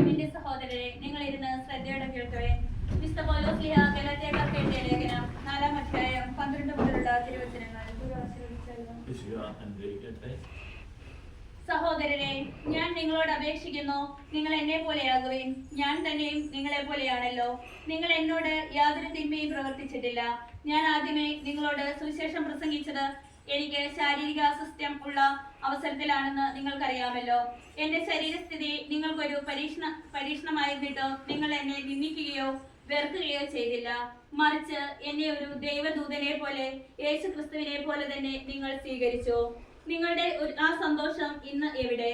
നിന്റെ സഹോദരരെ, നിങ്ങൾ ഇരുന്ന് ശ്രദ്ധയോടെ കേൾക്കവേ. വിശുദ്ധ പൗലോസ് ശ്ലീഹ ഗലാത്യക്കാർക്ക് എഴുതിയ ലേഖനം 4-ാം അധ്യായം 12 മുതലുള്ള തിരുവചനങ്ങൾ. സഹോദരരെ, ഞാൻ നിങ്ങളോട് അപേക്ഷിക്കുന്നു, നിങ്ങൾ എന്നെ പോലെയാകുവിൻ. ഞാൻ തന്നെയും നിങ്ങളെ പോലെയാണല്ലോ. നിങ്ങൾ എന്നോട് യാതൊരു തിന്മയും പ്രവർത്തിച്ചിട്ടില്ല. ഞാൻ ആദ്യമേ നിങ്ങളോട് സുവിശേഷം പ്രസംഗിച്ചത് എനിക്ക് ശാരീരിക അസ്വസ്ഥ്യം ഉള്ള അവസരത്തിലാണെന്ന് നിങ്ങൾക്കറിയാമല്ലോ. എന്റെ ശരീരസ്ഥിതി നിങ്ങൾക്കൊരു പരീക്ഷണമായിരുന്നിട്ടോ നിങ്ങൾ എന്നെ നിന്ദിക്കുകയോ വെറുക്കുകയോ ചെയ്തില്ല. മറിച്ച് എന്നെ ഒരു ദൈവദൂതനെ പോലെ, യേശു ക്രിസ്തുവിനെ പോലെ തന്നെ നിങ്ങൾ സ്വീകരിച്ചു. നിങ്ങളുടെ ആ സന്തോഷം ഇന്ന് എവിടെ?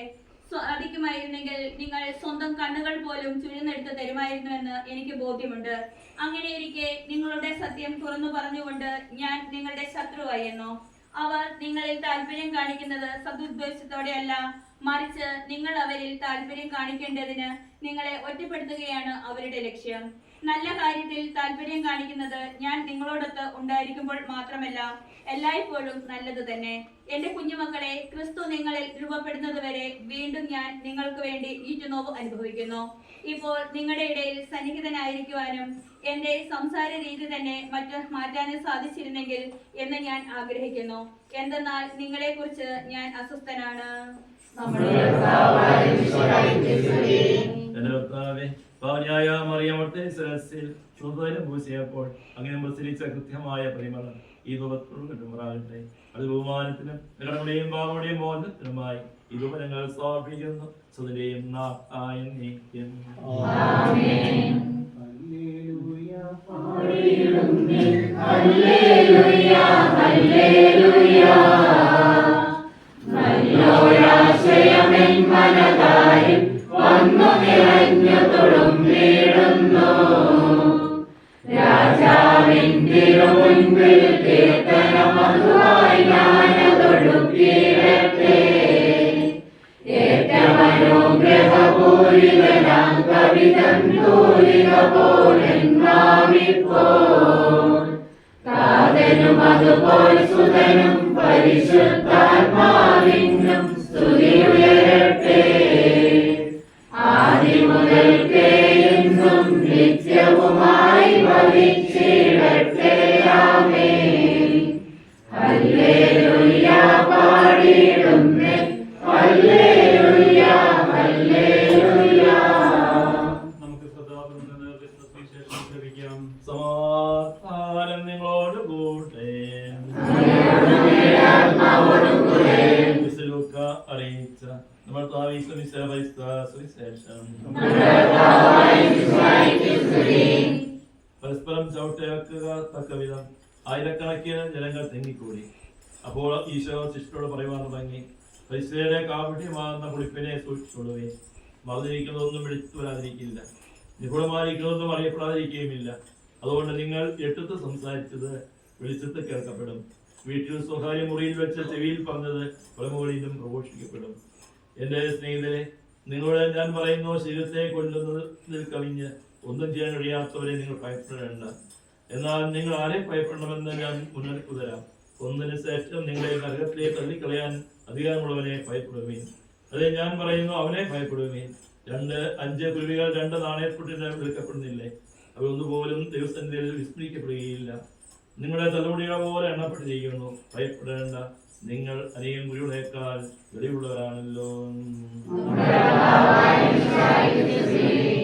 സാധിക്കുമായിരുന്നെങ്കിൽ നിങ്ങൾ സ്വന്തം കണ്ണുകൾ പോലും ചുഴന്നെടുത്ത് തരുമായിരുന്നുവെന്ന് എനിക്ക് ബോധ്യമുണ്ട്. അങ്ങനെയിരിക്കെ നിങ്ങളുടെ സത്യം തുറന്നു പറഞ്ഞുകൊണ്ട് ഞാൻ നിങ്ങളുടെ ശത്രുവായെന്നോ? അവർ നിങ്ങളിൽ താല്പര്യം കാണിക്കുന്നത് സദുദ്ദേശത്തോടെയല്ല, മറിച്ച് നിങ്ങൾ അവരിൽ താല്പര്യം കാണിക്കേണ്ടതിന് നിങ്ങളെ ഒറ്റപ്പെടുത്തുകയാണ് അവരുടെ ലക്ഷ്യം. നല്ല കാര്യത്തിൽ താല്പര്യം കാണിക്കുന്നത് ഞാൻ നിങ്ങളോടൊത്ത് ഉണ്ടായിരിക്കുമ്പോൾ മാത്രമല്ല, എല്ലായ്പ്പോഴും നല്ലത് തന്നെ. എന്റെ കുഞ്ഞുമക്കളെ, ക്രിസ്തു നിങ്ങളിൽ രൂപപ്പെടുന്നത് വരെ വീണ്ടും ഞാൻ നിങ്ങൾക്ക് വേണ്ടി ഈറ്റുനോവ് അനുഭവിക്കുന്നു. ഇപ്പോൾ നിങ്ങളുടെ ഇടയിൽ സന്നിഹിതനായിരിക്കുവാനും എന്റെ സംസാര രീതി തന്നെ മാറ്റാനും സാധിച്ചിരുന്നെങ്കിൽ എന്ന് ഞാൻ ആഗ്രഹിക്കുന്നു. എന്തെന്നാൽ നിങ്ങളെ കുറിച്ച് ഞാൻ അസ്വസ്ഥനാണ്. പൂശിയപ്പോൾ അങ്ങനെ പ്രസരിച്ച കൃത്യമായ പരിമളം ഈ രൂപത്തിലുണ്ടാകട്ടെ. അത് ബഹുമാനത്തിനും നിങ്ങളുടെയും ഭാവങ്ങളുടെയും മോചനത്തിനുമായി ഈ രൂപ ഞങ്ങൾ സമർപ്പിക്കുന്നു. സുതരെയും അതുപോൽ സുതനും പരിശുദ്ധാത്മാവിനും സ്തുതി ഉയരട്ടെ, ആദ്യം മുതൽക്കേ എന്നും നിത്യവുമായി ഭവിച്ചിടട്ടെ. ആമേൻ. ഹല്ലേലൂയ പാടിയിടുന്നേ, ഹല്ലേലൂയ ഹല്ലേലൂയ. നമുക്ക് സുവിശേഷം ശ്രവിക്കാം. സമാധാനം നിങ്ങളോട് കൂടെ അറിയിച്ച നമ്മൾ സുവിശേഷം പരസ്പരം ചവിട്ടയാക്കുക തക്കവിധം ആയിരക്കണക്കിന് ജനങ്ങൾ തെങ്ങിക്കൂടി. അപ്പോൾ ഈശോ ശിഷ്യരോട് പറയുവാൻ തുടങ്ങി, പരിസ്ഥിതിയുടെ കാപട്യമാകുന്ന പുളിപ്പിനെ സൂക്ഷിച്ചുകൊള്ളുവേ. മറന്നിരിക്കുന്നതൊന്നും വിളിച്ചു വരാതിരിക്കില്ല, നിഗൂഢമായിരിക്കുന്നതൊന്നും അറിയപ്പെടാതിരിക്കുകയുമില്ല. അതുകൊണ്ട് നിങ്ങൾ എട്ടത്ത് സംസാരിച്ചത് വെളിച്ചത്ത് കേൾക്കപ്പെടും, വീട്ടിൽ സ്വകാര്യ മുറിയിൽ വെച്ച് ചെവിയിൽ പറഞ്ഞത് പലമുകളിലും പ്രഘോഷിക്കപ്പെടും. എന്റെ സ്നേഹിതരെ, നിങ്ങളോട് ഞാൻ പറയുന്നു, ശരീരത്തെ കൊല്ലുന്നതിൽ കവിഞ്ഞ് ഒന്നും ചെയ്യാൻ കഴിയാത്തവരെ നിങ്ങൾ ഭയപ്പെടേണ്ട. എന്നാൽ നിങ്ങൾ ആരെ ഭയപ്പെടണമെന്ന് ഞാൻ മുന്നറിയിപ്പ് തരാം. ഒന്നിന് ശേഷം നിങ്ങളെ നരകത്തിലേക്ക് തള്ളിക്കളയാൻ അധികാരമുള്ളവനെ ഭയപ്പെടുവീൻ. അതെ, ഞാൻ പറയുന്നു, അവനെ ഭയപ്പെടുവീൻ. 5 കുരുവികൾ 2 നാണയപ്പെട്ടിട്ട് വിളിക്കപ്പെടുന്നില്ലേ? അവയൊന്നുപോലും ദൈവസന്നിധിയിൽ വിസ്മരിക്കപ്പെടുകയില്ല. നിങ്ങളുടെ തലമുടികളെ പോലെ എണ്ണപ്പെട്ടിരിക്കുന്നു. ഭയപ്പെടേണ്ട, നിങ്ങൾ അനേകം കുരുവികളേക്കാൾ വെളിവുള്ളവരാണല്ലോ.